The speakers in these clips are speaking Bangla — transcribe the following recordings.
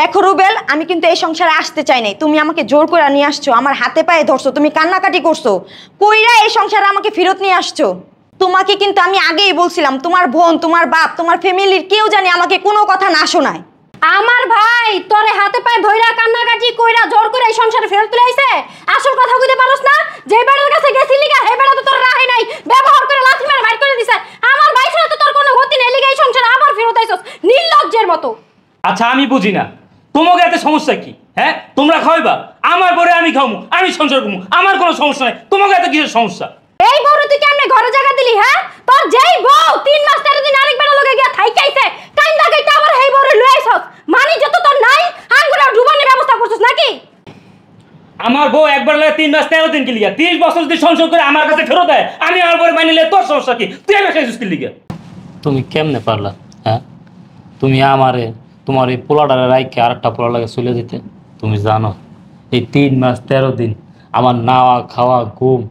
দেখো রুবেল, আমি কিন্তু এই সংসারে আসতে চাই নাই। তুমি আমাকে জোর করে নিয়ে আসছো, আমার হাতে পায়ে ধরছো, তুমি কান্নাকাটি করছো, কইরা এই সংসারে আমাকে ফেরত নিয়ে আসছো। তোমাকে কিন্তু আমি আগেই বলছিলাম, তোমার বোন, তোমার বাপ, তোমার ফ্যামিলির কেউ জানি আমাকে কোনো কথা না শোনায়। আমার ভাই তোরে হাতে পায়ে ধইরা কান্নাকাটি কইরা জোর করে এই সংসারে ফেরত তুলে আইছে। আসল কথা কইতে পারোস না? যে বেড়ার কাছে গেছিলি লিগা হে বেড়া তো তোর রাহে নাই, ব্যবহার করে লাথি মেরে বাইর করে দিছে। আমার ভাই ছাড়া তো তোর কোনো গতি নেই, লিগা এই সংসারে আবার ফেরত আইছস নির্লজ্জের মতো। আচ্ছা আমি বুঝি না তোমাকে এত সমস্যা কি? হ্যাঁ তোমরা খাওয়াইবা, আমার পরে আমি খাওয়াবো, আমি সংসার করবো, আমার কোনো সমস্যা নাই, তোমাকে এত কিসের সমস্যা? এই বউরে তুই কেমনে ঘরে জায়গা দিলি? হ্যাঁ তোর যেই বউ 3 মাস 13 দিন আরেক বেড়া লগে গিয়া থাইকাইছে, কাইন্দা গাইতে আবার এই বউরে লই আইছস। মানি যত তোর নাই আঙ্গুরা ডুবানোর ব্যবস্থা করছস নাকি? আমার বউ একবার লাগে 3 মাস 13 দিন কি লিগা? 30 বছর যদি সংসার করে আমার কাছে ফেরত দেয়, আমি আমার পরে মানি নিলে তোর সমস্যা কি? তুই আমার কাছে কি লিগা? তুমি কেমনে পারলা? হ্যাঁ তুমি আমারে তোমার এই পোলাটারে রাইকে আরেকটা পোলা লাগে চলে দিতে? তুমি জানো এই 3 মাস 13 দিন আমার নাওয়া খাওয়া ঘুম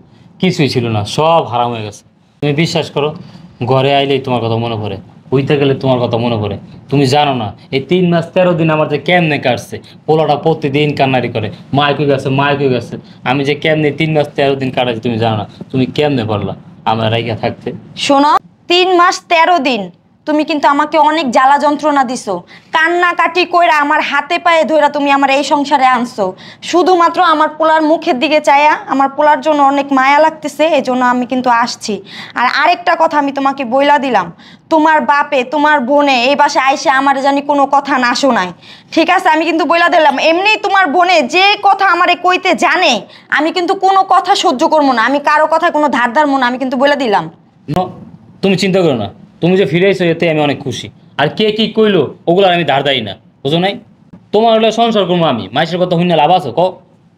কিছুই ছিল না, সব হারাম হয়ে গেছে। তুমি বিশ্বাস করো, ঘরে আইলেই তোমার কথা মনে পড়ে, হইতে গেলে তোমার কথা মনে পড়ে। তুমি জানো না এই 3 মাস 13 দিন আমার যে কেমনে কাটছে। পোলাটা প্রতিদিন কান্নারি করে, মাইকে গেছে মাইকে গেছে। আমি যে কেমনে 3 মাস 13 দিন কাটাইছি তুমি জানো না। তুমি কেমনে পারলা আমার রাইকা থাকতে? শোনো, 3 মাস 13 দিন তুমি কিন্তু আমাকে অনেক জ্বালা যন্ত্রণা দিছো, কান্নাকাটি কইরা আমার হাতে পায়ে ধইরা তুমি আমার এই সংসারে আনছো। শুধুমাত্র আমার পোলার মুখের দিকে চাইয়া, আমার পোলার জন্য অনেক মায়া লাগতেছে, এই জন্য আমি কিন্তু আসছি। আর আরেকটা কথা আমি তোমাকে বইলা দিলাম, তোমার বাপে তোমার বোনে এই বাসায় আইসে আমার জানি কোনো কথা না শোনায়, ঠিক আছে? আমি কিন্তু বইলা দিলাম, এমনি তোমার বোনে যে কথা আমারে কইতে জানে, আমি কিন্তু কোনো কথা সহ্য করবো না, আমি কারো কথা কোনো ধার ধারবো না, আমি কিন্তু বইলা দিলাম। তুমি চিন্তা করো না, তুমি যে ফিরে আইছো এতে আমি অনেক খুশি। আর কে কি কইলো ওগুলো আমি ধার দেই না, বুঝো নাই? তোমার হলে সংসার করবো আমি, মাইসের কথা হইনা লাভ আছে?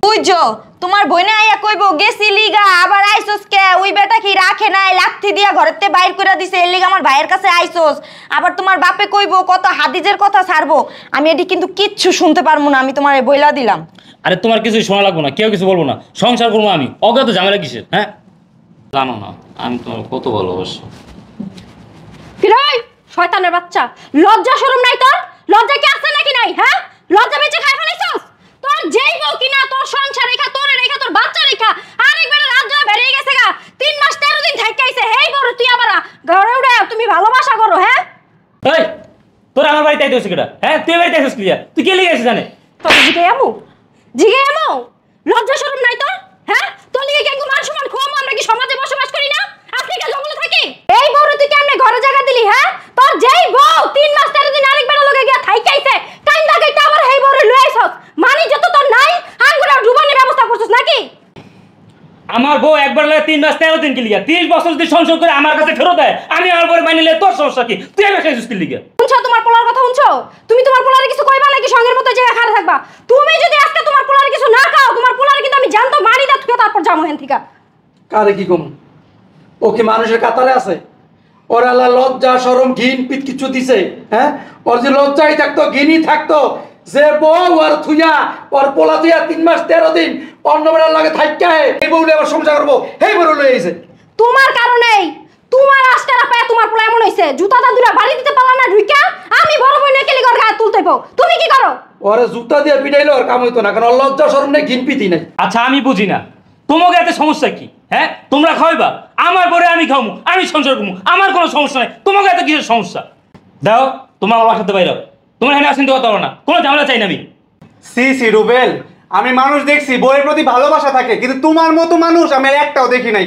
বুঝছো, তোমার বইনে আইয়া কইবো গেছি লিগা আবার আইসোস কে? ওই বেটা কি রাখে নাই, লাথি দিয়া ঘরেতে বাইর করে দিছে, এর লিগা আমার ভাইয়ের কাছে আইসোস। আবার তোমার বাপে কইবো কত হাদিজের কথা ছাড়বো, আমি এটি কিন্তু কিচ্ছু শুনতে পারবো না, আমি তোমার বইলা দিলাম। আরে তোমার কিছু শোনা লাগবো না, কেউ কিছু বলবো না, সংসার করবো আমি, অজ্ঞাত ঝামেলা কিসের? হ্যাঁ জানো না আমি তোমার কত ভালোবাসি। ফিরাই শয়তানের বাচ্চা, লজ্জা শরম নাই তোর? লজ্জা কি আছে নাকি নাই? হ্যাঁ লজ্জা বেঁচে খাই ফেলাইছস? তোর যেই বউ কিনা তোর সংসার রেখা, তোর রেখা, তোর বাচ্চা রেখা আরেকবার রাত জয় বেরিয়ে গেছে গা, 3 মাস 13 দিন থাইকাইছে। হেই বড় তুই আবার ঘরে উড়ে তুমি ভালোবাসা করো? হ্যাঁ এই তোর আমার বাড়িতে আইতে হচ্ছে কেটা? হ্যাঁ তুই বাড়িতে আইছিস কি? তুই কে লিগে আছিস জানে? তোর জিগে আমু লজ্জা শরম নাই তোর? হ্যাঁ তোর লিগে কেন মান সম্মান খোম? আমরা কি সমাজে বসবাস করি না? আপনি কি জঙ্গলে থাকি? এই বড় তুই কেমনে ঘরে জায়গা দিলি? হ্যাঁ তোর যেই বউ 3 মাস 13 দিন আরেকবার লগে গিয়া থাইকাইছে, কাইন্দা গাইতে আবার হেই বড় লই আইছস। মানি যত তোর নাই আঙ্গুরা ডুবানোর ব্যবস্থা করছস নাকি? আমার বউ একবার লাগে 3 মাস 13 দিন কি লিগা? 30 বছর যদি সংসার করে আমার কাছে ফেরত দেয়, আমি আমার পরে মানি নিলে তোর সমস্যা কি? তুই আমার কাছে কি লিগা? শুনছো তোমার পোলার কথা? শুনছো তুমি তোমার পোলারে কিছু কইবা নাকি সঙ্গের মতো জায়গা খাড়া থাকবা? তুমি যদি আজকে তোমার পোলারে কিছু না খাও, তোমার পোলারে কিন্তু আমি জানতো মারি দা তুই তারপর যামো হেন থিকা। কারে কি কম? ও কি মানুষের কাতারে আছে? ওর আল্লাহ লজ্জা শরম ঘিন পিত কিছু দিছে? হ্যাঁ ওর যে লজ্জাই থাকতো, ঘিনই থাকতো, যে বউ আর থুইয়া ওর পোলা থুইয়া 3 মাস 13 দিন অন্য বেড়ার লাগে থাইকা এই বউলে আবার সংসার করবো, এই বড় লই আইছে। তোমার কারণেই তোমার আজকারা পায় তোমার পোলা এমন হইছে, জুতাটা দুরা বাড়ি দিতে পারলা না ঢুইকা, আমি বড় বই নেকেলি ঘর গায়ে তুলতে পাও। তুমি কি করো? ওরে জুতা দিয়ে পিটাইলে ওর কাম হইতো না, কারণ ওর লজ্জা শরম নেই, ঘিন পিতি নাই। আচ্ছা আমি বুঝি না তোমাকে এত সমস্যা কি? হ্যাঁ তোমরা খাওয়াইবা, আমার পরে আমি খাওয়াবো, আমি সংসার করবো, আমার কোনো সমস্যা নাই, তোমাকে এত কিসের সমস্যা? দাও তোমার আমার বাসাতে বাইরে, তোমার এখানে আসেন কথা বলো না, কোনো ঝামেলা চাই না আমি। সি রুবেল, আমি মানুষ দেখছি বউয়ের প্রতি ভালোবাসা থাকে, কিন্তু তোমার মতো মানুষ আমি একটাও দেখি নাই।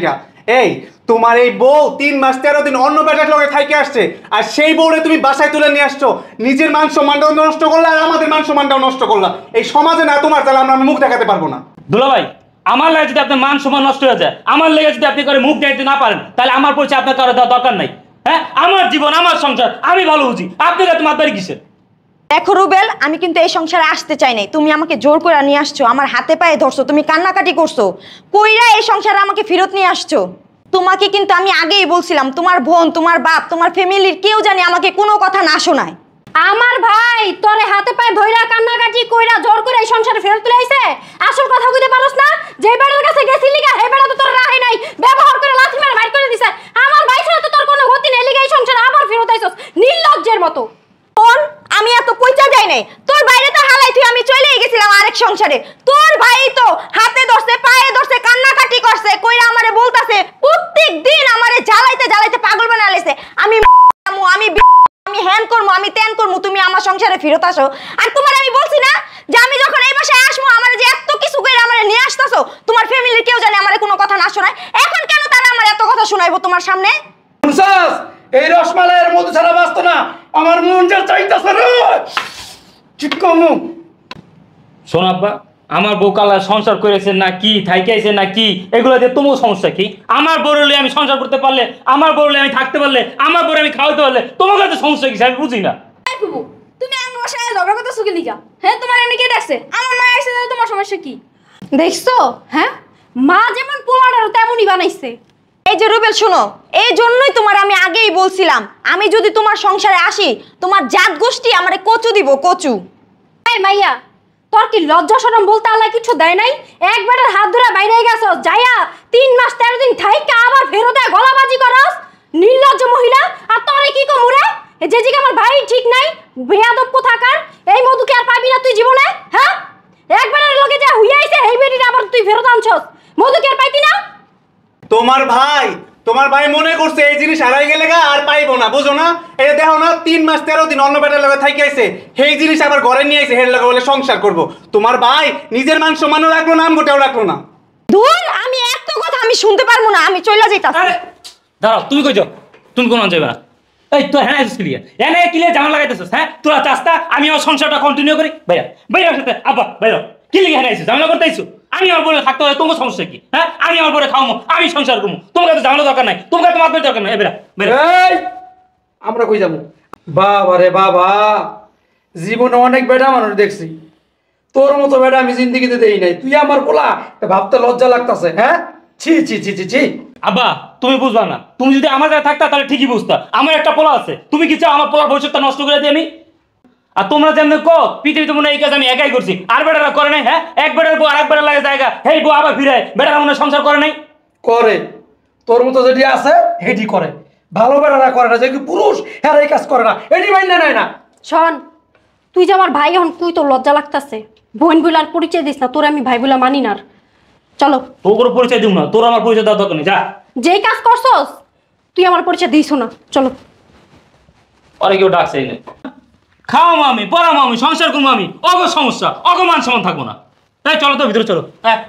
এই তোমার এই বউ 3 মাস 13 দিন অন্য বেটার লগে থাইকে আসছে, আর সেই বউরে তুমি বাসায় তুলে নিয়ে আসছো, নিজের মান সম্মানটাও নষ্ট করলা আর আমাদের মান সম্মানটাও নষ্ট করলা। এই সমাজে না তোমার তাহলে আমরা মুখ দেখাতে পারবো না। দুলা ভাই, আমার লাগে যদি আপনার মান সম্মান নষ্ট হয়ে যায়, আমার লেগে যদি আপনি করে মুখ দেখাতে না পারেন, তাহলে আমার পরিচয় আপনার কারো দেওয়ার দরকার নাই। হ্যাঁ আমার জীবন, আমার সংসার, আমি ভালো বুঝি, আপনারা তোমার বাড়ি কিসের? দেখো রুবেল, আমি কিন্তু এই সংসারে আসতে চাই নাই, তুমি আমাকে জোর করে নিয়ে আসছো, আমার হাতে পায়ে ধরছো, তুমি কান্নাকাটি করছো, কইরা এই সংসারে আমাকে ফেরত নিয়ে আসছো। তোমাকে কিন্তু আমি আগেই বলছিলাম, তোমার বোন, তোমার বাপ, তোমার ফ্যামিলির কেউ জানি আমাকে কোনো কথা না শোনায়। আমার ভাই তোরে হাতে পায়ে ধইরা কান্নাকাটি কইরা জোর করে এই সংসারে ফেরত তুলে আইছে। আসল কথা কইতে পারোস না? যে বেড়ার কাছে গেছিলি লিগা হে বেড়া তো তোর রাহে নাই, ব্যবহার করে লাথি মেরে বাইর করে দিছে। আমার ভাই ছাড়া তো তোর কোনো গতি নেই, লিগা এই সংসারে আবার ফেরত আইছস নির্লজ্জের মতো। আমি এত পয়সা যাই নাই, তোর বাইরে তো হালাই জায়গায় তুই আমি চলেই গেছিলাম আরেক সংসারে। তোর ভাই তো হাতে ধরছে, পায়ে ধরছে, কান্নাকাটি করছে, কইরা আমারে বলতাছে প্রত্যেক দিন আমারে জ্বালাইতে জ্বালাইতে পাগল বানায় লাইছে। আমি আমি হ্যান করবো, আমি ত্যান করবো, তুমি আমার সংসারে ফেরত আসো। আর তোমার আমি বলছি না যে আমি যখন এই বাসায় আসবো আমার যে এত কিছু করে আমারে নিয়ে আসতেছো, তোমার ফ্যামিলির কেউ জানে আমারে কোনো কথা না শোনায়, এখন কেন তারা আমার এত কথা শোনাইবো তোমার সামনে? শুনছাস? এই রসমালাইয়ের মধু ছাড়া বাঁচতো না, আমার মন যা চাইতেছে রে। ঠিক কমু শোন আব্বা, আমার বউ কালা সংসার করেছে না কি, থাইকাইছে না কি, এগুলো দিয়ে তোমার সমস্যা কি? আমার বউ হলে আমি সংসার করতে পারলে, আমার বউ হলে আমি থাকতে পারলে, আমার বউ আমি খাওয়াতে পারলে, তোমার কাছে সমস্যা কি আমি বুঝি না। এই বুবু, তুমি আমার বাসায় ঝগড়া করতেছো কি লিগা? হ্যাঁ, তোমার এনে কে ডাকছে? আমার মা আইছে, তাহলে তোমার সমস্যা কি? দেখছো? হ্যাঁ, মা যেমন পোলাটারও তেমনই বানাইছে। এই যে রুবেল শোনো, এই জন্যই তোমার আমি আগেই বলছিলাম আমি যদি তোমার সংসারে আসি তোমার জাত গোষ্ঠী আমারে কচু দিব, কচু। এই মাইয়া, তোর কি লজ্জা শরম বলতে আল্লাহ কিছু দেয় নাই? একবারের হাত ধরে বাইরে গেছো, যাইয়া 3 মাস 13 দিন থাইকা আবার ফেরত গলাবাজি করস, নির্লজ্জ মহিলা। আর তোরে কি কমু রে? যে জিকে আমার ভাই ঠিক নাই, বেয়াদব কোথাকার, এই মধুকে আর পাবি না তুই জীবনে। হ্যাঁ, একবারের লগে যা হইয়া আইছে এই বেটিটা আবার তুই ফেরত আনছস, মধুকে আর পাইতি না? তোমার ভাই মনে করছে এই জিনিস হারাই গেলে আর পাইবো না, বুঝো না? এই দেখো না, 3 মাস 13 দিন অন্য বেটার লগে থাকি আইছে, সেই জিনিস আবার ঘরে নিয়ে আইছে, হের লগে বলে সংসার করব। তোমার ভাই নিজের মান সম্মানও রাখলো না, আমগোটাও রাখলো না। দূর, আমি এত কথা আমি শুনতে পারবো না, আমি চলে যাইতাছি। আরে দাঁড়াও, তুমি কই যাও? তুমি কোন যাবে না? এই তো হ্যাঁ ক্লিয়ার, এনে ক্লিয়ার জামা লাগাইতেছিস। হ্যাঁ, তোরা চাস্তা আমি আমার সংসারটা কন্টিনিউ করি। ভাইয়া ভাইয়া সাথে আব্বা ভাইয়া কি লিখে হ্যাঁ জামলা করতে আইছো? আমি আমার বলে থাকতে হবে, তোমার সমস্যা কি? হ্যাঁ, আমি আমার বলে খাওয়াবো, আমি সংসার করবো, তোমার কাছে জামলা দরকার নাই, তোমার কাছে মাপের দরকার নাই। বেরা বেরা। এই আমরা কই যাবো? বাবা রে বাবা, জীবনে অনেক বেটা মানুষ দেখছি, তোর মতো বেটা আমি জিন্দিগিতে দেই নাই। তুই আমার পোলা, ভাবতে লজ্জা লাগতাছে। হ্যাঁ, ছি ছি ছি ছি ছি। আব্বা তুমি বুঝবা না, তুমি যদি আমার কাছে থাকতা তাহলে ঠিকই বুঝতা। আমার একটা পোলা আছে, তুমি কি চাও আমার পোলার ভবিষ্যৎটা নষ্ট করে দিই আমি? আর তোমরা যেমন কো পৃথিবীতে মনে হয় এই কাজ আমি একাই করছি, আর বেটারা করে নাই। হ্যাঁ, এক বেটার বউ আর এক বেটার লাগে জায়গা, হেই বউ আবার ফিরে বেটারা মনে হয় সংসার করে নাই। করে, তোর মতো যেটি আছে হেডি করে, ভালো বেটারা করে না, যে কি পুরুষ হ্যাঁ এই কাজ করে না, এটি মাইনে নেয় না। শোন, তুই যে আমার ভাই, এখন তুই তো লজ্জা লাগতাছে, বোন বলে আর পরিচয় দিস না, তোর আমি ভাই বলে মানি না। চলো, তোর কোনো পরিচয় দিব না, তোর আমার পরিচয় দেওয়ার দরকার নেই, যা। যেই কাজ করছস তুই আমার পরিচয় দিস না। চলো। পরে কেউ ডাকছে না, খাওয়াবো আমি, পড়াবো আমি, সংসার করবো আমি, অগ সমস্যা, অগমান সমান থাকবো না। তাই চলো তো ভিতরে চলো। হ্যাঁ।